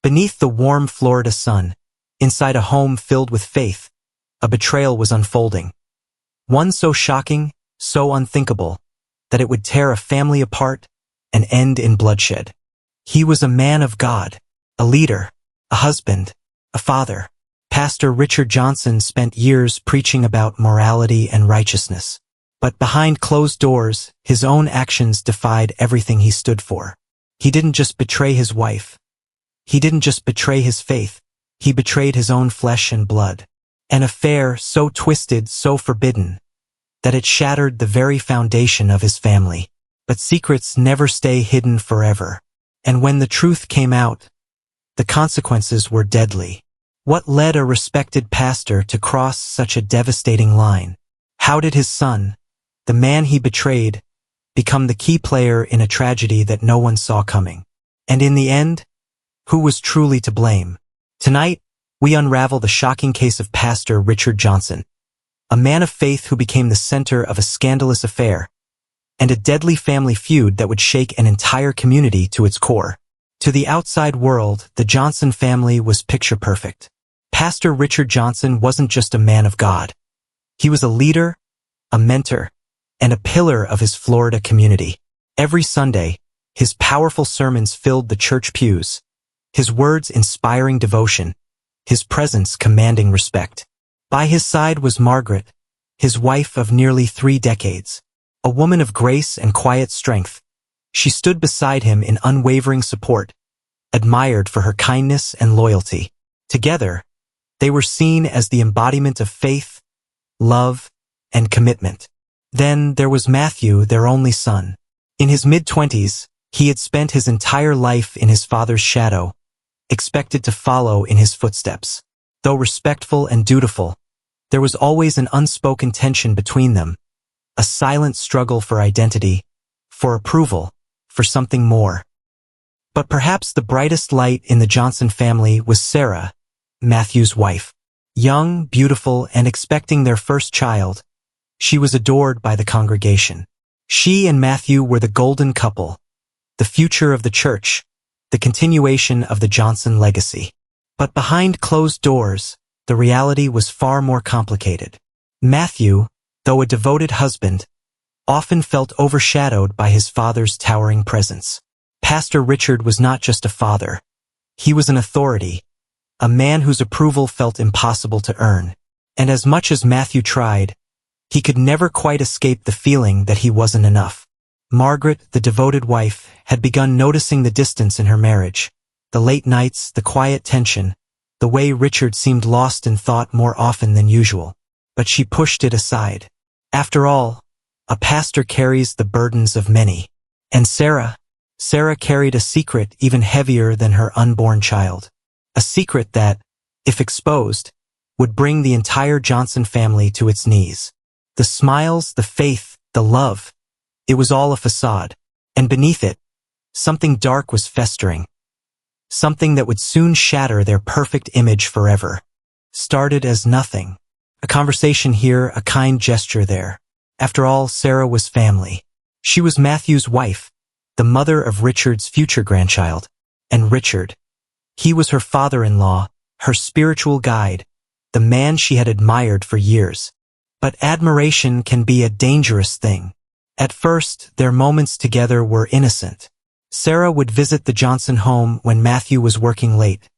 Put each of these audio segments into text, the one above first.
Beneath the warm Florida sun, inside a home filled with faith, a betrayal was unfolding. One so shocking, so unthinkable, that it would tear a family apart and end in bloodshed. He was a man of God, a leader, a husband, a father. Pastor Richard Johnson spent years preaching about morality and righteousness. But behind closed doors, his own actions defied everything he stood for. He didn't just betray his wife. He didn't just betray his faith. He betrayed his own flesh and blood. An affair so twisted, so forbidden, that it shattered the very foundation of his family. But secrets never stay hidden forever. And when the truth came out, the consequences were deadly. What led a respected pastor to cross such a devastating line? How did his son, the man he betrayed, become the key player in a tragedy that no one saw coming? And in the end, who was truly to blame? Tonight, we unravel the shocking case of Pastor Richard Johnson, a man of faith who became the center of a scandalous affair and a deadly family feud that would shake an entire community to its core. To the outside world, the Johnson family was picture perfect. Pastor Richard Johnson wasn't just a man of God. He was a leader, a mentor, and a pillar of his Florida community. Every Sunday, his powerful sermons filled the church pews, his words inspiring devotion, his presence commanding respect. By his side was Margaret, his wife of nearly 3 decades, a woman of grace and quiet strength. She stood beside him in unwavering support, admired for her kindness and loyalty. Together, they were seen as the embodiment of faith, love, and commitment. Then there was Matthew, their only son. In his mid-20s, he had spent his entire life in his father's shadow, expected to follow in his footsteps. Though respectful and dutiful, there was always an unspoken tension between them, a silent struggle for identity, for approval, for something more. But perhaps the brightest light in the Johnson family was Sarah, Matthew's wife. Young, beautiful, and expecting their first child, she was adored by the congregation. She and Matthew were the golden couple, the future of the church, the continuation of the Johnson legacy. But behind closed doors, the reality was far more complicated. Matthew, though a devoted husband, often felt overshadowed by his father's towering presence. Pastor Richard was not just a father. He was an authority, a man whose approval felt impossible to earn. And as much as Matthew tried, he could never quite escape the feeling that he wasn't enough. Margaret, the devoted wife, had begun noticing the distance in her marriage, the late nights, the quiet tension, the way Richard seemed lost in thought more often than usual. But she pushed it aside. After all, a pastor carries the burdens of many. And Sarah carried a secret even heavier than her unborn child. A secret that, if exposed, would bring the entire Johnson family to its knees. The smiles, the faith, the love, it was all a facade. And beneath it, something dark was festering. Something that would soon shatter their perfect image forever. Started as nothing. A conversation here, a kind gesture there. After all, Sarah was family. She was Matthew's wife, the mother of Richard's future grandchild. And Richard, he was her father-in-law, her spiritual guide, the man she had admired for years. But admiration can be a dangerous thing. At first, their moments together were innocent. Sarah would visit the Johnson home when Matthew was working late,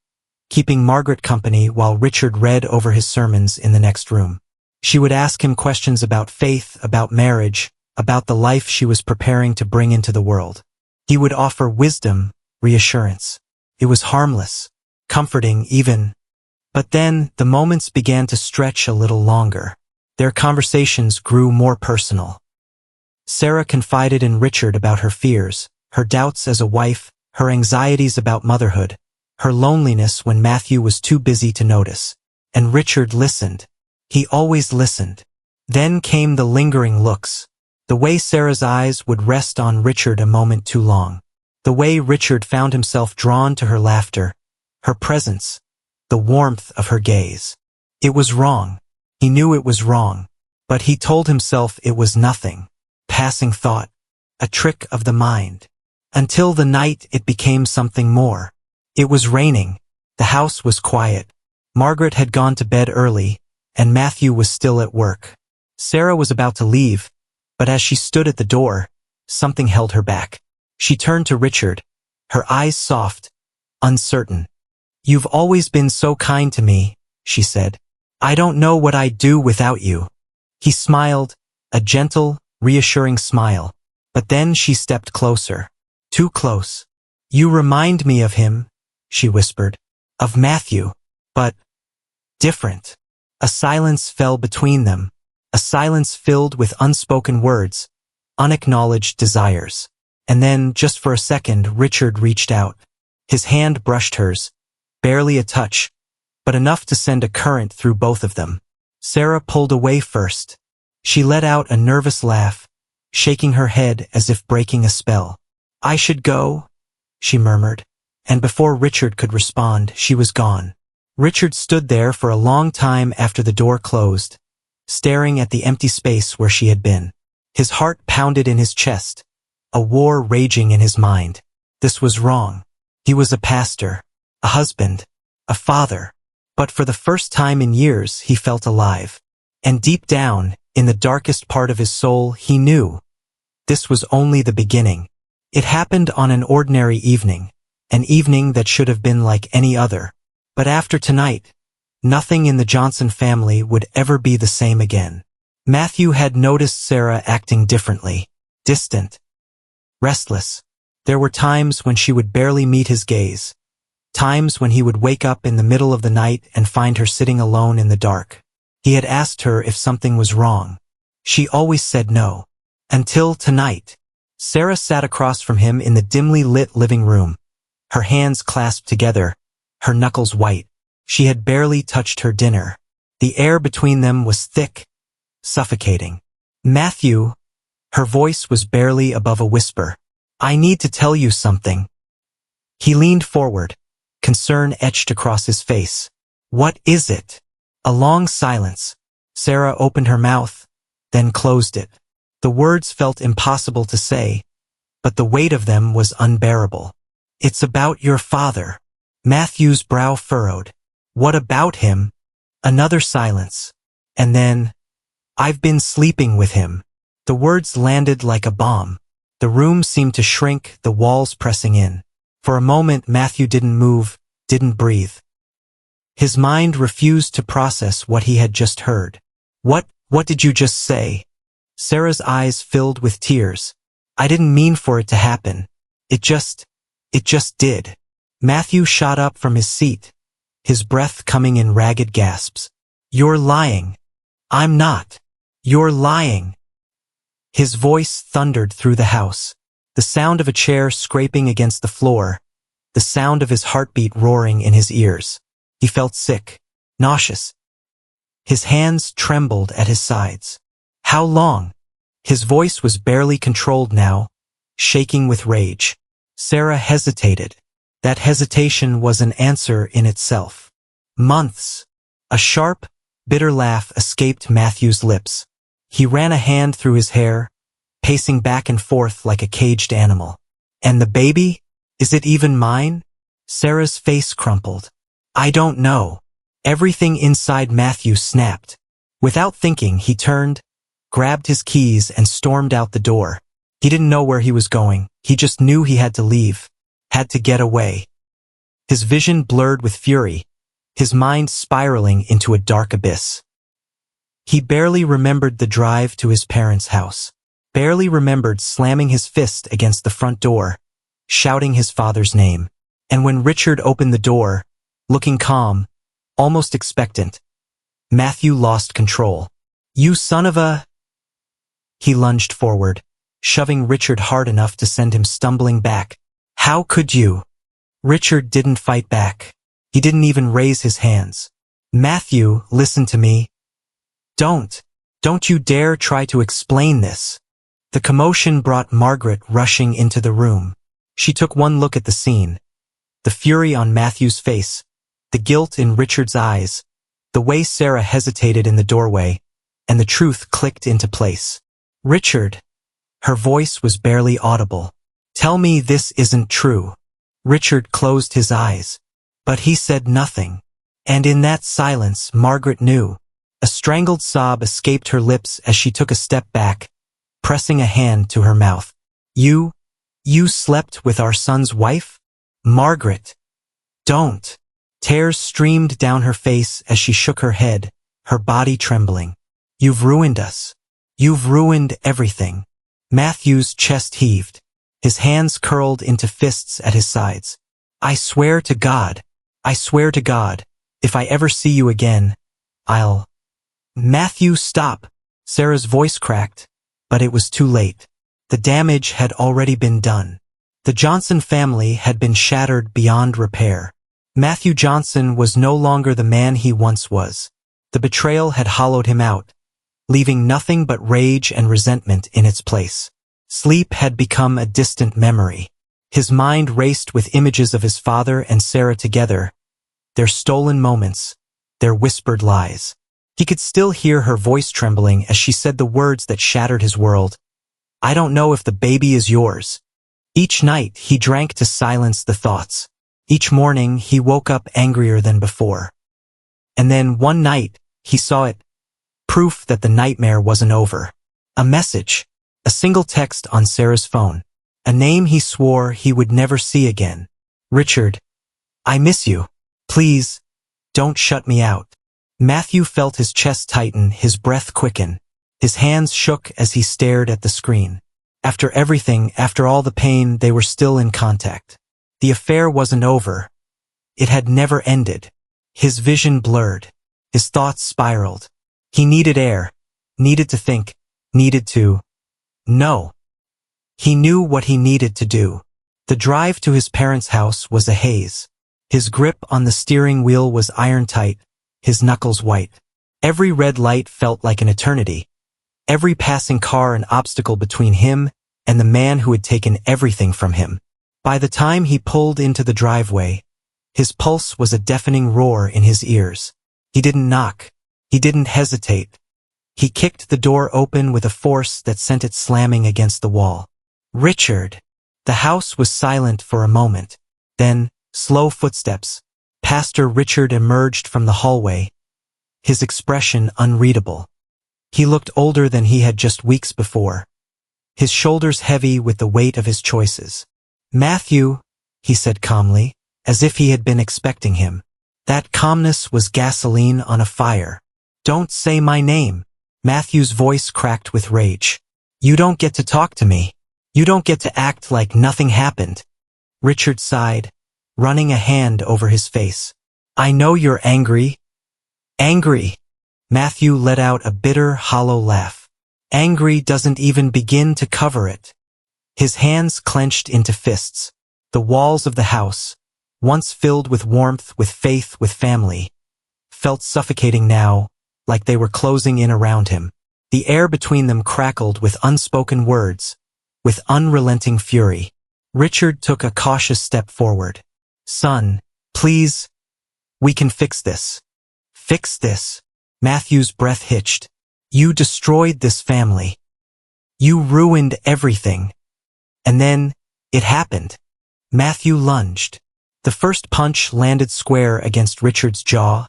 keeping Margaret company while Richard read over his sermons in the next room. She would ask him questions about faith, about marriage, about the life she was preparing to bring into the world. He would offer wisdom, reassurance. It was harmless, comforting even. But then, the moments began to stretch a little longer. Their conversations grew more personal. Sarah confided in Richard about her fears, her doubts as a wife, her anxieties about motherhood, her loneliness when Matthew was too busy to notice. And Richard listened. He always listened. Then came the lingering looks. The way Sarah's eyes would rest on Richard a moment too long. The way Richard found himself drawn to her laughter, her presence, the warmth of her gaze. It was wrong. He knew it was wrong. But he told himself it was nothing. Passing thought. A trick of the mind. Until the night it became something more. It was raining. The house was quiet. Margaret had gone to bed early, and Matthew was still at work. Sarah was about to leave, but as she stood at the door, something held her back. She turned to Richard, her eyes soft, uncertain. "You've always been so kind to me," she said. "I don't know what I'd do without you." He smiled, a gentle, reassuring smile. But then she stepped closer. Too close. "You remind me of him," she whispered. "Of Matthew. But different." A silence fell between them, a silence filled with unspoken words, unacknowledged desires. And then, just for a second, Richard reached out. His hand brushed hers, barely a touch, but enough to send a current through both of them. Sarah pulled away first. She let out a nervous laugh, shaking her head as if breaking a spell. "I should go," she murmured, and before Richard could respond, she was gone. Richard stood there for a long time after the door closed, staring at the empty space where she had been. His heart pounded in his chest, a war raging in his mind. This was wrong. He was a pastor, a husband, a father, but for the first time in years he felt alive. And deep down, in the darkest part of his soul, he knew this was only the beginning. It happened on an ordinary evening, an evening that should have been like any other. But after tonight, nothing in the Johnson family would ever be the same again. Matthew had noticed Sarah acting differently, distant, restless. There were times when she would barely meet his gaze, times when he would wake up in the middle of the night and find her sitting alone in the dark. He had asked her if something was wrong. She always said no. Until tonight. Sarah sat across from him in the dimly lit living room, her hands clasped together, her knuckles white. She had barely touched her dinner. The air between them was thick, suffocating. "Matthew," her voice was barely above a whisper. "I need to tell you something." He leaned forward, concern etched across his face. "What is it?" A long silence. Sarah opened her mouth, then closed it. The words felt impossible to say, but the weight of them was unbearable. "It's about your father." Matthew's brow furrowed. "What about him?" Another silence. And then, "I've been sleeping with him." The words landed like a bomb. The room seemed to shrink, the walls pressing in. For a moment Matthew didn't move, didn't breathe. His mind refused to process what he had just heard. What did you just say?" Sarah's eyes filled with tears. "I didn't mean for it to happen. It just did." Matthew shot up from his seat, his breath coming in ragged gasps. "You're lying." "I'm not." "You're lying." His voice thundered through the house. The sound of a chair scraping against the floor, the sound of his heartbeat roaring in his ears. He felt sick, nauseous. His hands trembled at his sides. "How long?" His voice was barely controlled now, shaking with rage. Sarah hesitated. That hesitation was an answer in itself. "Months." A sharp, bitter laugh escaped Matthew's lips. He ran a hand through his hair, pacing back and forth like a caged animal. "And the baby? Is it even mine?" Sarah's face crumpled. "I don't know." Everything inside Matthew snapped. Without thinking, he turned, grabbed his keys and stormed out the door. He didn't know where he was going. He just knew he had to leave, had to get away. His vision blurred with fury, his mind spiraling into a dark abyss. He barely remembered the drive to his parents' house, barely remembered slamming his fist against the front door, shouting his father's name. And when Richard opened the door, looking calm, almost expectant, Matthew lost control. "You son of a—" He lunged forward, shoving Richard hard enough to send him stumbling back. "How could you?" Richard didn't fight back. He didn't even raise his hands. "Matthew, listen to me. Don't you dare try to explain this." The commotion brought Margaret rushing into the room. She took one look at the scene, the fury on Matthew's face, the guilt in Richard's eyes, the way Sarah hesitated in the doorway, and the truth clicked into place. "Richard," her voice was barely audible. "Tell me this isn't true." Richard closed his eyes. But he said nothing. And in that silence, Margaret knew. A strangled sob escaped her lips as she took a step back, pressing a hand to her mouth. You slept with our son's wife? Margaret, don't. Tears streamed down her face as she shook her head, her body trembling. You've ruined us. You've ruined everything. Matthew's chest heaved. His hands curled into fists at his sides. I swear to God, if I ever see you again, I'll... Matthew, stop. Sarah's voice cracked, but it was too late. The damage had already been done. The Johnson family had been shattered beyond repair. Matthew Johnson was no longer the man he once was. The betrayal had hollowed him out, leaving nothing but rage and resentment in its place. Sleep had become a distant memory. His mind raced with images of his father and Sarah together, their stolen moments, their whispered lies. He could still hear her voice trembling as she said the words that shattered his world. I don't know if the baby is yours. Each night he drank to silence the thoughts. Each morning he woke up angrier than before. And then one night he saw it. Proof that the nightmare wasn't over. A message. A single text on Sarah's phone. A name he swore he would never see again. Richard, I miss you. Please, don't shut me out. Matthew felt his chest tighten, his breath quicken. His hands shook as he stared at the screen. After everything, after all the pain, they were still in contact. The affair wasn't over. It had never ended. His vision blurred. His thoughts spiraled. He needed air, needed to think, needed to... No. He knew what he needed to do. The drive to his parents' house was a haze. His grip on the steering wheel was iron-tight, his knuckles white. Every red light felt like an eternity. Every passing car an obstacle between him and the man who had taken everything from him. By the time he pulled into the driveway, his pulse was a deafening roar in his ears. He didn't knock. He didn't hesitate. He kicked the door open with a force that sent it slamming against the wall. Richard! The house was silent for a moment. Then, slow footsteps. Pastor Richard emerged from the hallway, his expression unreadable. He looked older than he had just weeks before, his shoulders heavy with the weight of his choices. Matthew, he said calmly, as if he had been expecting him. That calmness was gasoline on a fire. Don't say my name. Matthew's voice cracked with rage. You don't get to talk to me. You don't get to act like nothing happened. Richard sighed, running a hand over his face. I know you're angry. Angry. Matthew let out a bitter, hollow laugh. Angry doesn't even begin to cover it. His hands clenched into fists. The walls of the house, once filled with warmth, with faith, with family, felt suffocating now, like they were closing in around him. The air between them crackled with unspoken words, with unrelenting fury. Richard took a cautious step forward. Son, please, we can fix this. Fix this. Matthew's breath hitched. You destroyed this family. You ruined everything. And then, it happened. Matthew lunged. The first punch landed square against Richard's jaw,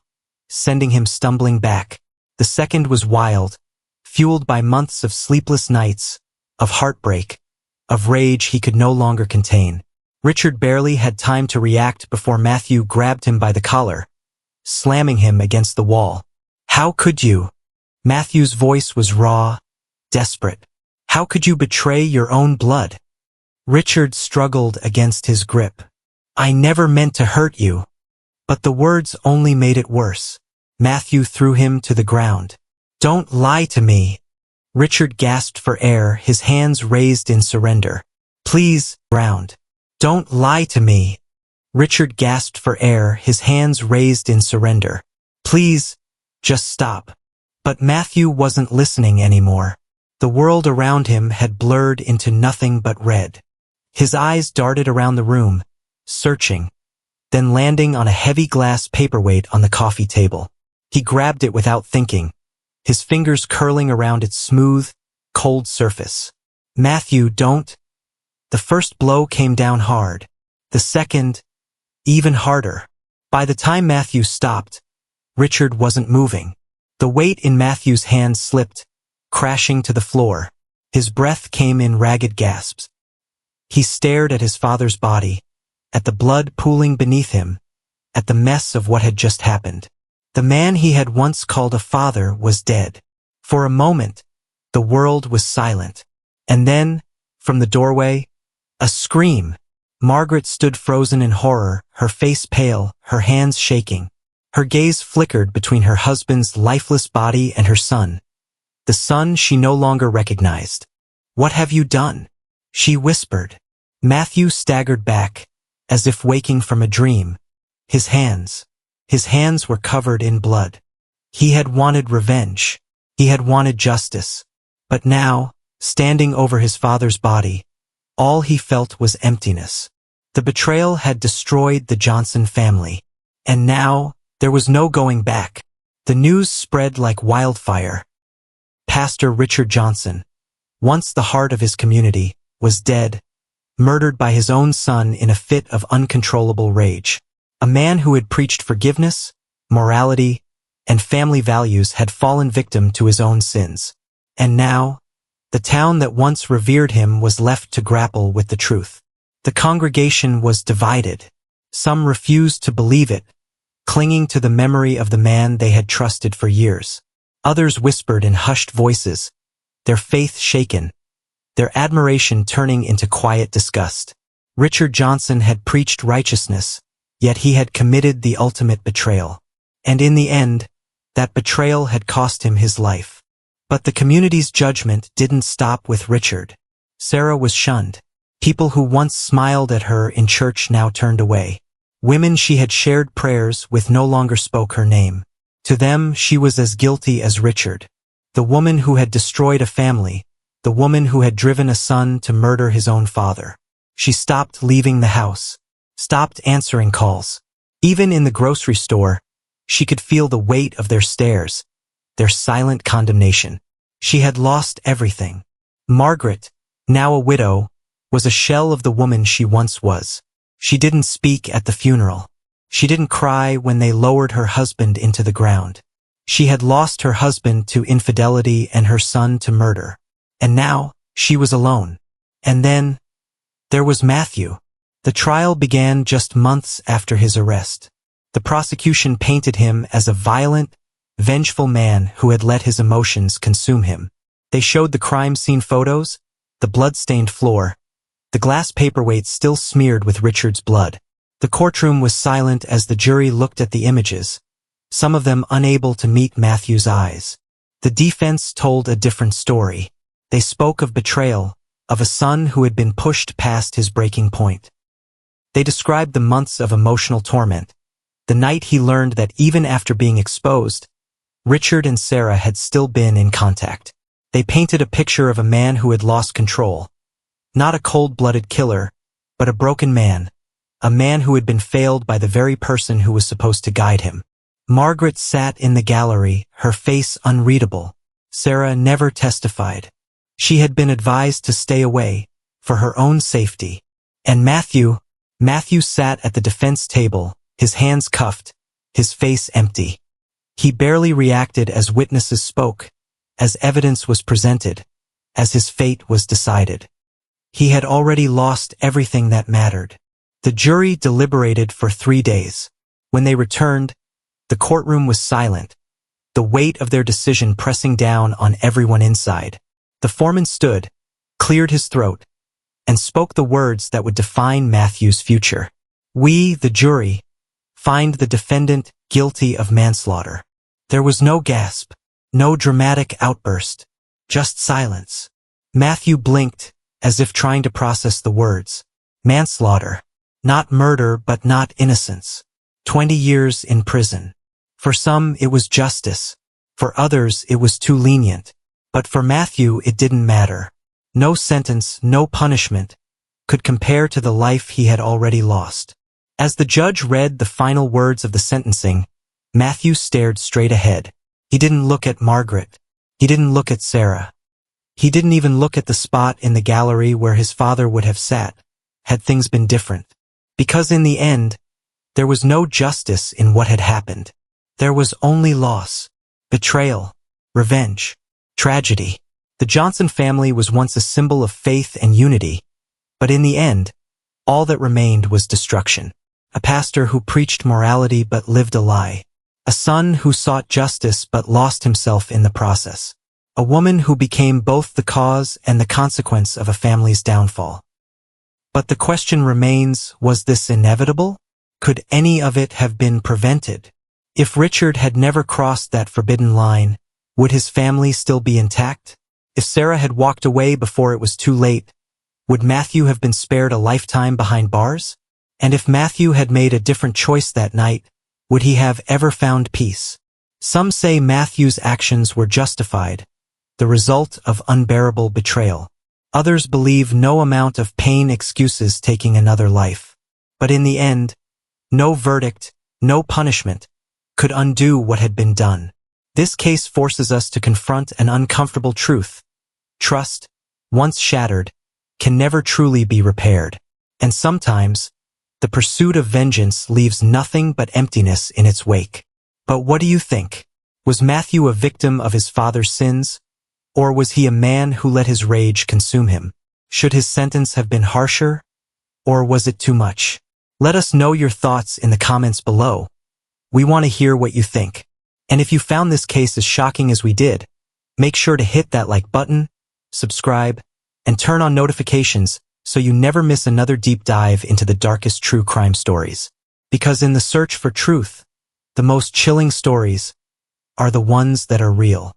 sending him stumbling back. The second was wild, fueled by months of sleepless nights, of heartbreak, of rage he could no longer contain. Richard barely had time to react before Matthew grabbed him by the collar, slamming him against the wall. How could you? Matthew's voice was raw, desperate. How could you betray your own blood? Richard struggled against his grip. I never meant to hurt you. But the words only made it worse. Matthew threw him to the ground. Don't lie to me. Richard gasped for air, his hands raised in surrender. Please, ground. Don't lie to me. Richard gasped for air, his hands raised in surrender. Please, just stop. But Matthew wasn't listening anymore. The world around him had blurred into nothing but red. His eyes darted around the room, searching, then landing on a heavy glass paperweight on the coffee table. He grabbed it without thinking, his fingers curling around its smooth, cold surface. Matthew, don't. The first blow came down hard. The second, even harder. By the time Matthew stopped, Richard wasn't moving. The weight in Matthew's hand slipped, crashing to the floor. His breath came in ragged gasps. He stared at his father's body, at the blood pooling beneath him, at the mess of what had just happened. The man he had once called a father was dead. For a moment, the world was silent. And then, from the doorway, a scream. Margaret stood frozen in horror, her face pale, her hands shaking. Her gaze flickered between her husband's lifeless body and her son, the son she no longer recognized. "What have you done?" she whispered. Matthew staggered back, as if waking from a dream. His hands were covered in blood. He had wanted revenge. He had wanted justice. But now, standing over his father's body, all he felt was emptiness. The betrayal had destroyed the Johnson family. And now, there was no going back. The news spread like wildfire. Pastor Richard Johnson, once the heart of his community, was dead, murdered by his own son in a fit of uncontrollable rage. A man who had preached forgiveness, morality, and family values had fallen victim to his own sins. And now, the town that once revered him was left to grapple with the truth. The congregation was divided. Some refused to believe it, clinging to the memory of the man they had trusted for years. Others whispered in hushed voices, their faith shaken, their admiration turning into quiet disgust. Richard Johnson had preached righteousness, yet he had committed the ultimate betrayal. And in the end, that betrayal had cost him his life. But the community's judgment didn't stop with Richard. Sarah was shunned. People who once smiled at her in church now turned away. Women she had shared prayers with no longer spoke her name. To them, she was as guilty as Richard. The woman who had destroyed a family, the woman who had driven a son to murder his own father. She stopped leaving the house, stopped answering calls. Even in the grocery store, she could feel the weight of their stares, their silent condemnation. She had lost everything. Margaret, now a widow, was a shell of the woman she once was. She didn't speak at the funeral. She didn't cry when they lowered her husband into the ground. She had lost her husband to infidelity and her son to murder. And now, she was alone. And then, there was Matthew. The trial began just months after his arrest. The prosecution painted him as a violent, vengeful man who had let his emotions consume him. They showed the crime scene photos, the blood-stained floor, the glass paperweight still smeared with Richard's blood. The courtroom was silent as the jury looked at the images, some of them unable to meet Matthew's eyes. The defense told a different story. They spoke of betrayal, of a son who had been pushed past his breaking point. They described the months of emotional torment, the night he learned that even after being exposed, Richard and Sarah had still been in contact. They painted a picture of a man who had lost control. Not a cold-blooded killer, but a broken man, a man who had been failed by the very person who was supposed to guide him. Margaret sat in the gallery, her face unreadable. Sarah never testified. She had been advised to stay away, for her own safety. And Matthew sat at the defense table, his hands cuffed, his face empty. He barely reacted as witnesses spoke, as evidence was presented, as his fate was decided. He had already lost everything that mattered. The jury deliberated for 3 days. When they returned, the courtroom was silent, the weight of their decision pressing down on everyone inside. The foreman stood, cleared his throat, and spoke the words that would define Matthew's future. "We, the jury, find the defendant guilty of manslaughter." There was no gasp, no dramatic outburst, just silence. Matthew blinked, as if trying to process the words. Manslaughter. Not murder, but not innocence. 20 years in prison. For some, it was justice. For others, it was too lenient. But for Matthew, it didn't matter. No sentence, no punishment, could compare to the life he had already lost. As the judge read the final words of the sentencing, Matthew stared straight ahead. He didn't look at Margaret. He didn't look at Sarah. He didn't even look at the spot in the gallery where his father would have sat, had things been different. Because in the end, there was no justice in what had happened. There was only loss, betrayal, revenge, tragedy. The Johnson family was once a symbol of faith and unity, but in the end, all that remained was destruction. A pastor who preached morality but lived a lie. A son who sought justice but lost himself in the process. A woman who became both the cause and the consequence of a family's downfall. But the question remains, was this inevitable? Could any of it have been prevented? If Richard had never crossed that forbidden line, would his family still be intact? If Sarah had walked away before it was too late, would Matthew have been spared a lifetime behind bars? And if Matthew had made a different choice that night, would he have ever found peace? Some say Matthew's actions were justified, the result of unbearable betrayal. Others believe no amount of pain excuses taking another life. But in the end, no verdict, no punishment, could undo what had been done. This case forces us to confront an uncomfortable truth. Trust, once shattered, can never truly be repaired. And sometimes, the pursuit of vengeance leaves nothing but emptiness in its wake. But what do you think? Was Matthew a victim of his father's sins? Or was he a man who let his rage consume him? Should his sentence have been harsher? Or was it too much? Let us know your thoughts in the comments below. We want to hear what you think. And if you found this case as shocking as we did, make sure to hit that like button, subscribe, and turn on notifications so you never miss another deep dive into the darkest true crime stories. Because in the search for truth, the most chilling stories are the ones that are real.